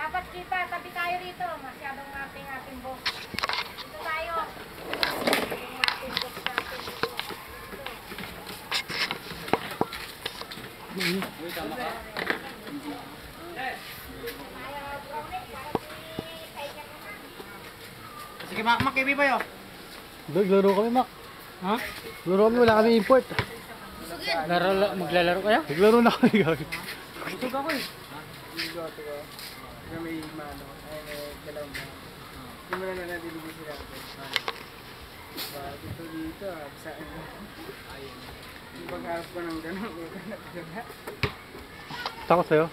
Dapat kita, tabi tayo rito. Masyadong ating box. Dito tayo. Yung ating box natin dito. Uy, tama ka. Sige, Mac, ibig ba yun? Maglaro kami, Mac. Ha? Maglaro kami, wala kami import. Maglalaro kayo? Maglaro na kami, gawin. Gusto ka ko eh. May mano, ay dalaw mo. Hindi mo na nanadiligi sila. Dito dito, saan mo? Yung pag-harap ko ng gano'n, Takot sa'yo?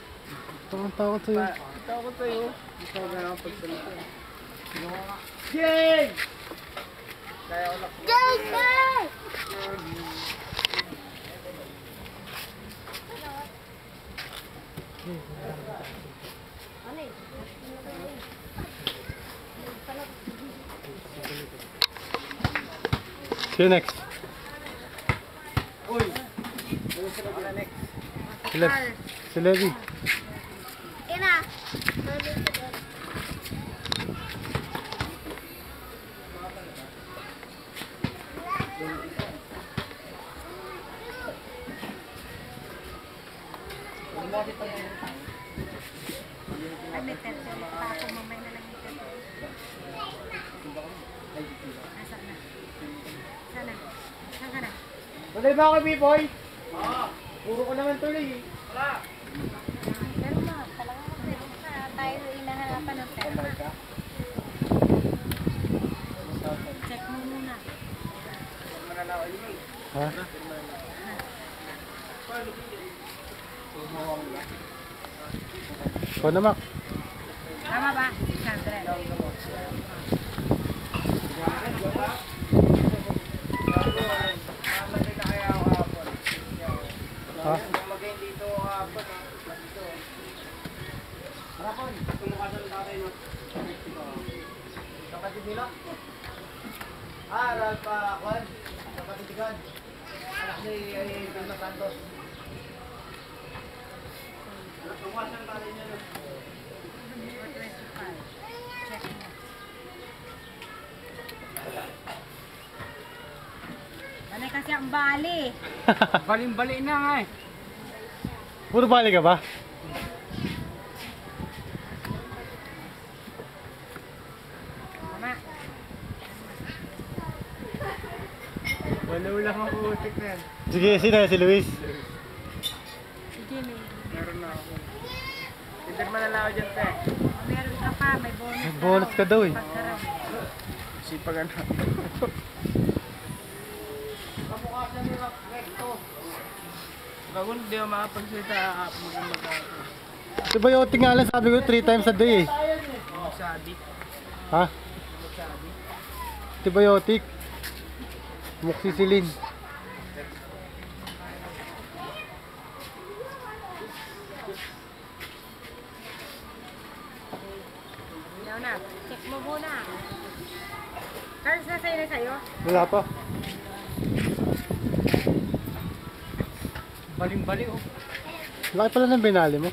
Takot sa'yo. takot sa'yo. Ito ko gano'n pagsalita. Yay! Kaya ko lang. See you next. Uy! Next. Si Levi. Ina. Ay, may terso. Pa ako mamay na lang ito. Nasaan na? Sana? Saan ka na? Tuloy ba ako, B-boy? Puro ko naman tuloy eh. Pero ma, talaga kasi tayo hinahanapan ng pera. Check mo muna. Ha? Ikaw na, Mac. Tama ba? 600. Ha? Magayin dito hapon. Dito. Hapon, tumukasan natin no. Kapatid nila? Ralph Kwan. Kapatid ni Kwan. Anak ni Vilma Santos. Tumukasan natin niya no. 425. Check mo. Ano kasi ang bali? Baling-bali na nga eh. Puro bali ka ba? Tama. Wala lang ang utik na yan. Sige, sino? Si Luis. Si Jimmy. Meron na ako. Pinirma na lang ako dyan, te. Meron ka pa, may bonus. May bonus ka daw eh. Pagkarap. Sipag ano. Kamukasan ni Rock Recto. Bago hindi ako makapagsalita mag-ako. Diba yung outing nga lang sabi ko 3 times a day eh. Sabi. Ha? Antibiotic. Moxicillin. Yaw na. Check mo muna. Cards na sa'yo. Wala pa. Baling-bali oh. Laki pala ng binali mo.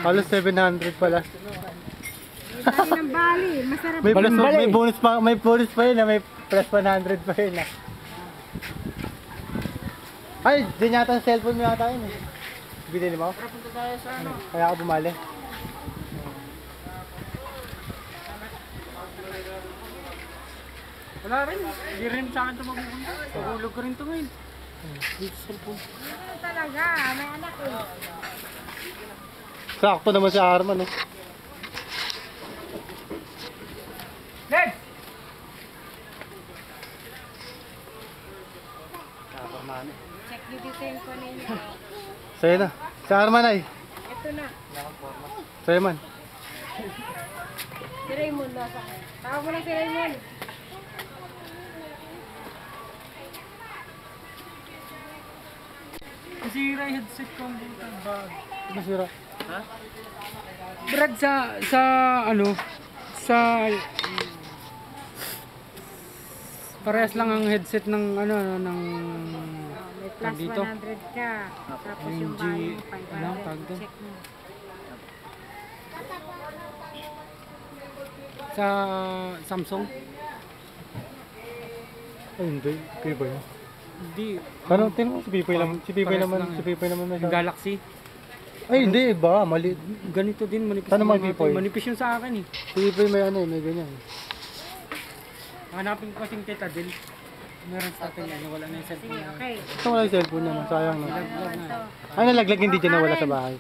Halos 700 pala. Bali ng bali. Masarap. May bonus pa yun na may plus 100 pa yun na. Ay, din yata ang cellphone mo yata yun eh. Binili mo? Tara punta tayo sa ano. Kaya ako bumali. Wala rin. Hindi rin sa akin ito mapupunta. Pagulog ko rin ito ngayon. Dito sa cellphone. Ano talaga? May anak eh. Sakto naman si Arman eh. Ned! Check nyo dito yung kunin niya. Sa'yo na. Si Arman ay. Ito na. Sa'yo man. Si Raymond nasa. Tawag mo na si Raymond. Nasira yung headset ko ang bag. Masira. Ha? Brad sa ano sa parehas lang ang headset ng ano ng May plus dito. 100 ka. Tapos yung G, bali mo ano, 500. tawag doon? Check mo. Sa Samsung? Ay, hindi. Pipoy. Hindi. Ano, tingnan mo si Pipoy naman. Si Pipoy Pares naman. lang Si eh. Pipoy naman may Yung Galaxy. Ay, hindi. Iba. Mali. Ganito din, manipis. Saan naman yung mga Pipoy? to. Manipis yung sa akin eh. Si Pipoy may ano eh. May ganyan. Hanapin ko kasing Tita Del. Meron sa atin yan, wala na yung cellphone Sige, na. okay. Ito wala yung cellphone niya. Sayang no. Laglag na. Ito. Ay, nalaglag hindi dyan nawala sa bahay.